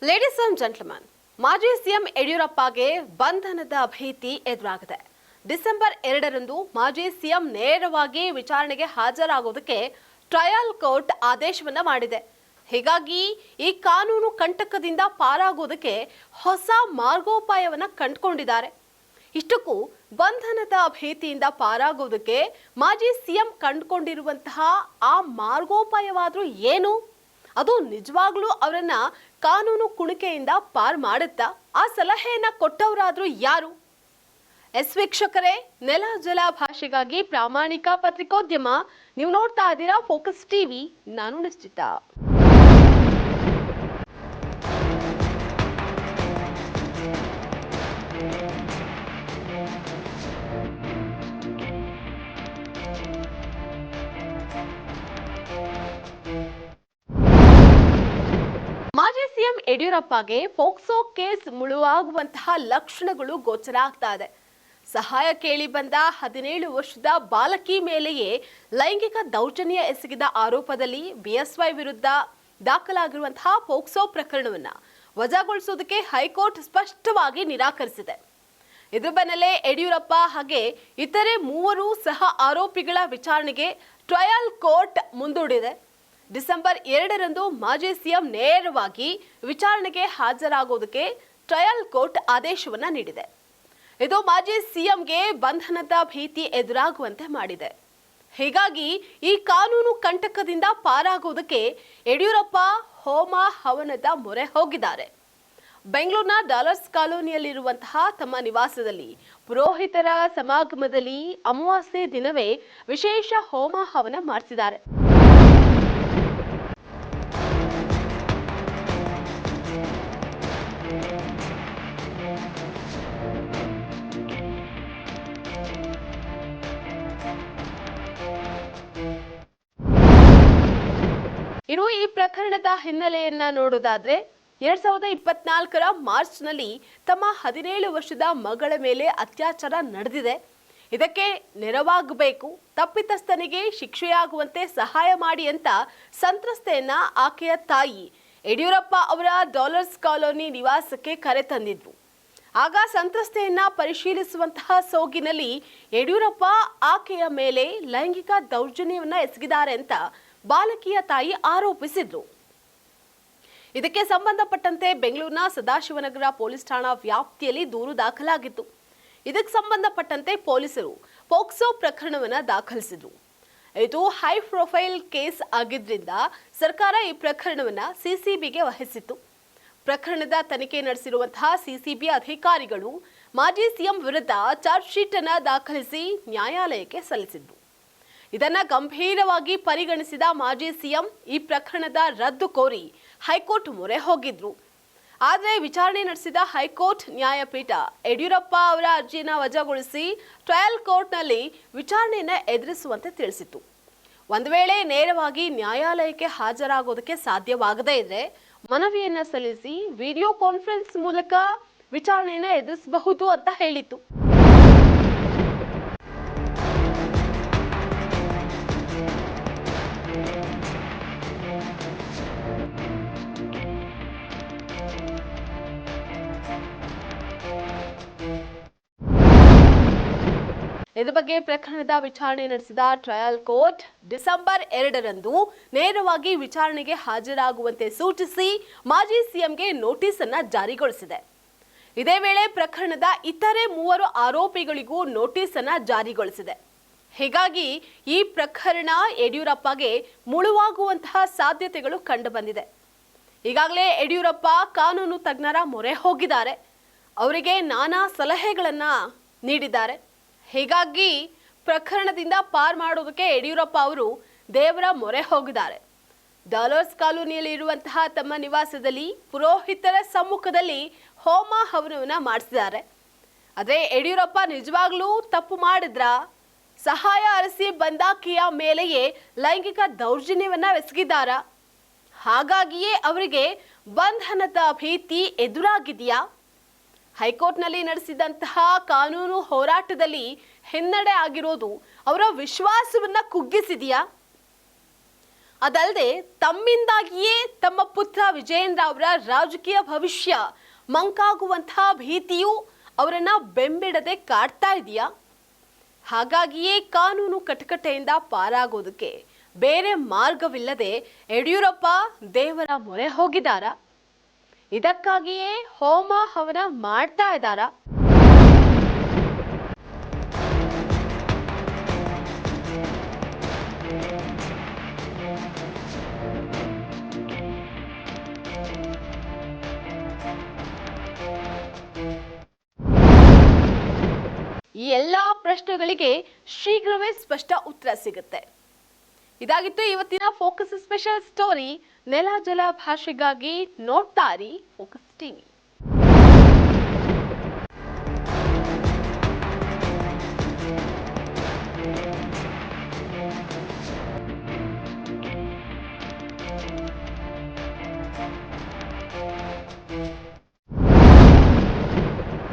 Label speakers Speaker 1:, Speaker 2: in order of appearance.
Speaker 1: Ladies and gentleman, ಮಾಜಿ CM ಯಡಿಯೂರಪ್ಪಗೆ ಬಂಧನದ ಭೀತಿ ಎದುರಾಗಿದೆ. ಡಿಸೆಂಬರ್ 2ರಂದು ಮಾಜಿ ಸಿಎಂ ನೇರವಾಗಿ ವಿಚಾರಣೆಗೆ ಹಾಜರಾಗುವುದಕ್ಕೆ ಟ್ರಯಲ್ ಕೋರ್ಟ್ ಆದೇಶವನ್ನ ಮಾಡಿದೆ. ಹೀಗಾಗಿ ಈ ಕಾನೂನು ಕಂಟಕದಿಂದ ಪಾರಾಗುವುದಕ್ಕೆ ಹೊಸ ಮಾರ್ಗೋಪಾಯವನ್ನ ಕಂಡುಕೊಂಡಿದ್ದಾರೆ. ಇಷ್ಟಕ್ಕೂ ಬಂಧನದ ಭೀತಿಯಿಂದ ಪಾರಾಗುವುದಕ್ಕೆ ಮಾಜಿ ಸಿಎಂ ಕಂಡುಕೊಂಡಿರುವಂತಹ ಆ ಮಾರ್ಗೋಪಾಯವಾದ್ರೂ ಏನು? ಅದು ನಿಜವಾಗ್ಲೂ ಅವರನ್ನ ಕಾನೂನು ಕುಣಿಕೆಯಿಂದ ಪಾರ್ ಮಾಡುತ್ತಾ? ಆ ಸಲಹೆಯನ್ನ ಕೊಟ್ಟವರಾದ್ರೂ ಯಾರು? ವೀಕ್ಷಕರೇ, ನೆಲ ಜಲ ಭಾಷೆಗಾಗಿ ಪ್ರಾಮಾಣಿಕ ಪತ್ರಿಕೋದ್ಯಮ. ನೀವು ನೋಡ್ತಾ ಇದ್ದೀರಾ ಫೋಕಸ್ ಟಿವಿ. ನಾನು ನಿಶ್ಚಿತ. ಮಾಜಿ ಸಿಎಂ ಯಡಿಯೂರಪ್ಪಗೆ ಫೋಕ್ಸೋ ಕೇಸ್ ಮುಳುವಾಗುವಂತಹ ಲಕ್ಷಣಗಳು ಗೋಚರ ಆಗ್ತಾ ಇದೆ. ಸಹಾಯ ಕೇಳಿ ಬಂದ 17 ವರ್ಷದ ಬಾಲಕಿ ಮೇಲೆಯೇ ಲೈಂಗಿಕ ದೌರ್ಜನ್ಯ ಎಸಗಿದ ಆರೋಪದಲ್ಲಿ ಬಿಎಸ್ವೈ ವಿರುದ್ಧ ದಾಖಲಾಗಿರುವಂತಹ ಫೋಕ್ಸೋ ಪ್ರಕರಣವನ್ನ ವಜಾಗೊಳಿಸುವುದಕ್ಕೆ ಹೈಕೋರ್ಟ್ ಸ್ಪಷ್ಟವಾಗಿ ನಿರಾಕರಿಸಿದೆ. ಇದ್ರ ಬೆನ್ನಲ್ಲೇ ಯಡಿಯೂರಪ್ಪ ಹಾಗೆ ಇತರೆ 3 ಸಹ ಆರೋಪಿಗಳ ವಿಚಾರಣೆಗೆ ಟ್ರಯಲ್ ಕೋರ್ಟ್ ಮುಂದೂಡಿದೆ. ಡಿಸೆಂಬರ್ 2ರಂದು ಮಾಜಿ ಸಿಎಂ ನೇರವಾಗಿ ವಿಚಾರಣೆಗೆ ಹಾಜರಾಗುವುದಕ್ಕೆ ಟ್ರಯಲ್ ಕೋರ್ಟ್ ಆದೇಶವನ್ನ ನೀಡಿದೆ. ಇದು ಮಾಜಿ ಸಿಎಂಗೆ ಬಂಧನದ ಭೀತಿ ಎದುರಾಗುವಂತೆ ಮಾಡಿದೆ. ಹೀಗಾಗಿ ಈ ಕಾನೂನು ಕಂಟಕದಿಂದ ಪಾರಾಗುವುದಕ್ಕೆ ಯಡಿಯೂರಪ್ಪ ಹೋಮ ಹವನದ ಮೊರೆ ಹೋಗಿದ್ದಾರೆ. ಬೆಂಗಳೂರಿನ ಡಾಲರ್ಸ್ ಕಾಲೋನಿಯಲ್ಲಿರುವಂತಹ ತಮ್ಮ ನಿವಾಸದಲ್ಲಿ ಪುರೋಹಿತರ ಸಮಾಗಮದಲ್ಲಿ ಅಮಾವಾಸ್ಯೆ ದಿನವೇ ವಿಶೇಷ ಹೋಮ ಹವನ ಮಾಡಿಸಿದ್ದಾರೆ. ಇನ್ನು ಈ ಪ್ರಕರಣದ ಹಿನ್ನೆಲೆಯನ್ನ ನೋಡೋದಾದ್ರೆ 2024ರ ಮಾರ್ಚ್ನಲ್ಲಿ ತಮ್ಮ 17 ವರ್ಷದ ಮಗಳ ಮೇಲೆ ಅತ್ಯಾಚಾರ ನಡೆದಿದೆ. ಇದಕ್ಕೆ ನೆರವಾಗಬೇಕು, ತಪ್ಪಿತಸ್ಥನಿಗೆ ಶಿಕ್ಷೆಯಾಗುವಂತೆ ಸಹಾಯ ಮಾಡಿ ಅಂತ ಸಂತ್ರಸ್ತೆಯನ್ನ ಆಕೆಯ ತಾಯಿ ಯಡಿಯೂರಪ್ಪ ಅವರ ಡಾಲರ್ಸ್ ಕಾಲೋನಿ ನಿವಾಸಕ್ಕೆ ಕರೆ ತಂದಿದ್ರು. ಆಗ ಸಂತ್ರಸ್ತೆಯನ್ನ ಪರಿಶೀಲಿಸುವಂತಹ ಸೋಗಿನಲ್ಲಿ ಯಡಿಯೂರಪ್ಪ ಆಕೆಯ ಮೇಲೆ ಲೈಂಗಿಕ ದೌರ್ಜನ್ಯವನ್ನ ಎಸಗಿದ್ದಾರೆ ಅಂತ ಬಾಲಕಿಯ ತಾಯಿ ಆರೋಪಿಸಿದ್ರು. ಇದಕ್ಕೆ ಸಂಬಂಧಪಟ್ಟಂತೆ ಬೆಂಗಳೂರಿನ ಸದಾಶಿವನಗರ ಪೊಲೀಸ್ ಠಾಣಾ ವ್ಯಾಪ್ತಿಯಲ್ಲಿ ದೂರು ದಾಖಲಾಗಿತ್ತು. ಇದಕ್ಕೆ ಸಂಬಂಧಪಟ್ಟಂತೆ ಪೊಲೀಸರು ಪೋಕ್ಸೋ ಪ್ರಕರಣವನ್ನ ದಾಖಲಿಸಿದ್ರು. ಇದು ಹೈ ಪ್ರೊಫೈಲ್ ಕೇಸ್ ಆಗಿದ್ರಿಂದ ಸರ್ಕಾರ ಈ ಪ್ರಕರಣವನ್ನ ಸಿಸಿಬಿಗೆ ವಹಿಸಿತ್ತು. ಪ್ರಕರಣದ ತನಿಖೆ ನಡೆಸಿರುವಂತಹ ಸಿಸಿಬಿ ಅಧಿಕಾರಿಗಳು ಮಾಜಿ ಸಿಎಂ ವಿರುದ್ಧ ಚಾರ್ಜ್ ಶೀಟ್ ಅನ್ನ ದಾಖಲಿಸಿ ನ್ಯಾಯಾಲಯಕ್ಕೆ ಸಲ್ಲಿಸಿದ್ರು. ಇದನ್ನ ಗಂಭೀರವಾಗಿ ಪರಿಗಣಿಸಿದ ಮಾಜಿ ಸಿಎಂ ಈ ಪ್ರಕರಣದ ರದ್ದು ಕೋರಿ ಹೈಕೋರ್ಟ್ ಮೊರೆ ಹೋಗಿದ್ರು. ಆದರೆ ವಿಚಾರಣೆ ನಡೆಸಿದ ಹೈಕೋರ್ಟ್ ನ್ಯಾಯಪೀಠ ಯಡಿಯೂರಪ್ಪ ಅವರ ಅರ್ಜಿಯನ್ನು ವಜಾಗೊಳಿಸಿ ಟ್ರಯಲ್ ಕೋರ್ಟ್ನಲ್ಲಿ ವಿಚಾರಣೆಯನ್ನ ಎದುರಿಸುವಂತೆ ತಿಳಿಸಿತ್ತು. ಒಂದು ವೇಳೆ ನೇರವಾಗಿ ನ್ಯಾಯಾಲಯಕ್ಕೆ ಹಾಜರಾಗೋದಕ್ಕೆ ಸಾಧ್ಯವಾಗದೇ ಇದ್ರೆ ಮನವಿಯನ್ನ ಸಲ್ಲಿಸಿ ವಿಡಿಯೋ ಕಾನ್ಫರೆನ್ಸ್ ಮೂಲಕ ವಿಚಾರಣೆಯನ್ನ ಎದುರಿಸಬಹುದು ಅಂತ ಹೇಳಿತ್ತು. ಇದ್ರ ಬಗ್ಗೆ ಪ್ರಕರಣದ ವಿಚಾರಣೆ ನಡೆಸಿದ ಟ್ರಯಲ್ ಕೋರ್ಟ್ ಡಿಸೆಂಬರ್ 2ರಂದು ನೇರವಾಗಿ ವಿಚಾರಣೆಗೆ ಹಾಜರಾಗುವಂತೆ ಸೂಚಿಸಿ ಮಾಜಿ ಸಿಎಂಗೆ ನೋಟಿಸ್ ಅನ್ನ ಜಾರಿಗೊಳಿಸಿದೆ. ಇದೇ ವೇಳೆ ಪ್ರಕರಣದ ಇತರೆ 3 ಆರೋಪಿಗಳಿಗೂ ನೋಟಿಸ್ ಅನ್ನ ಜಾರಿಗೊಳಿಸಿದೆ. ಹೀಗಾಗಿ ಈ ಪ್ರಕರಣ ಯಡಿಯೂರಪ್ಪಗೆ ಮುಳುವಾಗುವಂತಹ ಸಾಧ್ಯತೆಗಳು ಕಂಡು ಬಂದಿದೆ. ಈಗಾಗಲೇ ಯಡಿಯೂರಪ್ಪ ಕಾನೂನು ತಜ್ಞರ ಮೊರೆ ಹೋಗಿದ್ದಾರೆ. ಅವರಿಗೆ ನಾನಾ ಸಲಹೆಗಳನ್ನ ನೀಡಿದ್ದಾರೆ. ಹೀಗಾಗಿ ಪ್ರಕರಣದಿಂದ ಪಾರ್ ಮಾಡೋದಕ್ಕೆ ಯಡಿಯೂರಪ್ಪ ಅವರು ದೇವರ ಮೊರೆ ಹೋಗಿದ್ದಾರೆ. ಡಾಲರ್ಸ್ ಕಾಲೋನಿಯಲ್ಲಿ ಇರುವಂತಹ ತಮ್ಮ ನಿವಾಸದಲ್ಲಿ ಪುರೋಹಿತರ ಸಮ್ಮುಖದಲ್ಲಿ ಹೋಮ ಹವನವನ್ನ ಮಾಡಿಸಿದ್ದಾರೆ. ಆದರೆ ಯಡಿಯೂರಪ್ಪ ನಿಜವಾಗ್ಲೂ ತಪ್ಪು ಮಾಡಿದ್ರ? ಸಹಾಯ ಅರಸಿ ಬಂದಾಕಿಯ ಮೇಲೆಯೇ ಲೈಂಗಿಕ ದೌರ್ಜನ್ಯವನ್ನ ಎಸಗಿದ್ದಾರ? ಹಾಗಾಗಿಯೇ ಅವರಿಗೆ ಬಂಧನದ ಭೀತಿ ಎದುರಾಗಿದೆಯಾ? ಹೈಕೋರ್ಟ್ನಲ್ಲಿ ನಡೆಸಿದಂತಹ ಕಾನೂನು ಹೋರಾಟದಲ್ಲಿ ಹಿನ್ನಡೆ ಆಗಿರೋದು ಅವರ ವಿಶ್ವಾಸವನ್ನ ಕುಗ್ಗಿಸಿದೆಯಾ? ಅದಲ್ಲದೆ ತಮ್ಮಿಂದಾಗಿಯೇ ತಮ್ಮ ಪುತ್ರ ವಿಜಯೇಂದ್ರ ಅವರ ರಾಜಕೀಯ ಭವಿಷ್ಯ ಮಂಕಾಗುವಂತಹ ಭೀತಿಯು ಅವರನ್ನ ಬೆಂಬಿಡದೆ ಕಾಡ್ತಾ ಇದೆಯಾ? ಹಾಗಾಗಿಯೇ ಕಾನೂನು ಕಟಕಟೆಯಿಂದ ಪಾರಾಗೋದಕ್ಕೆ ಬೇರೆ ಮಾರ್ಗವಿಲ್ಲದೆ ಯಡಿಯೂರಪ್ಪ ದೇವರ ಮೊರೆ ಹೋಗಿದ್ದಾರಾ? ಇದಕ್ಕಾಗಿಯೇ ಹೋಮ ಹವನ ಮಾಡ್ತಾ ಇದ್ದಾರಾ? ಈ ಎಲ್ಲಾ ಪ್ರಶ್ನೆಗಳಿಗೆ ಶೀಘ್ರವೇ ಸ್ಪಷ್ಟ ಉತ್ತರ ಸಿಗುತ್ತೆ. ಇದಾಗಿತ್ತು ಇವತ್ತಿನ ಫೋಕಸ್ ಸ್ಪೆಷಲ್ ಸ್ಟೋರಿ. ನೆಲ ಜಲ ಭಾಷೆಗಾಗಿ ನೋಡ್ತಾ ಇರಿ ಫೋಕಸ್ ಟಿವಿ.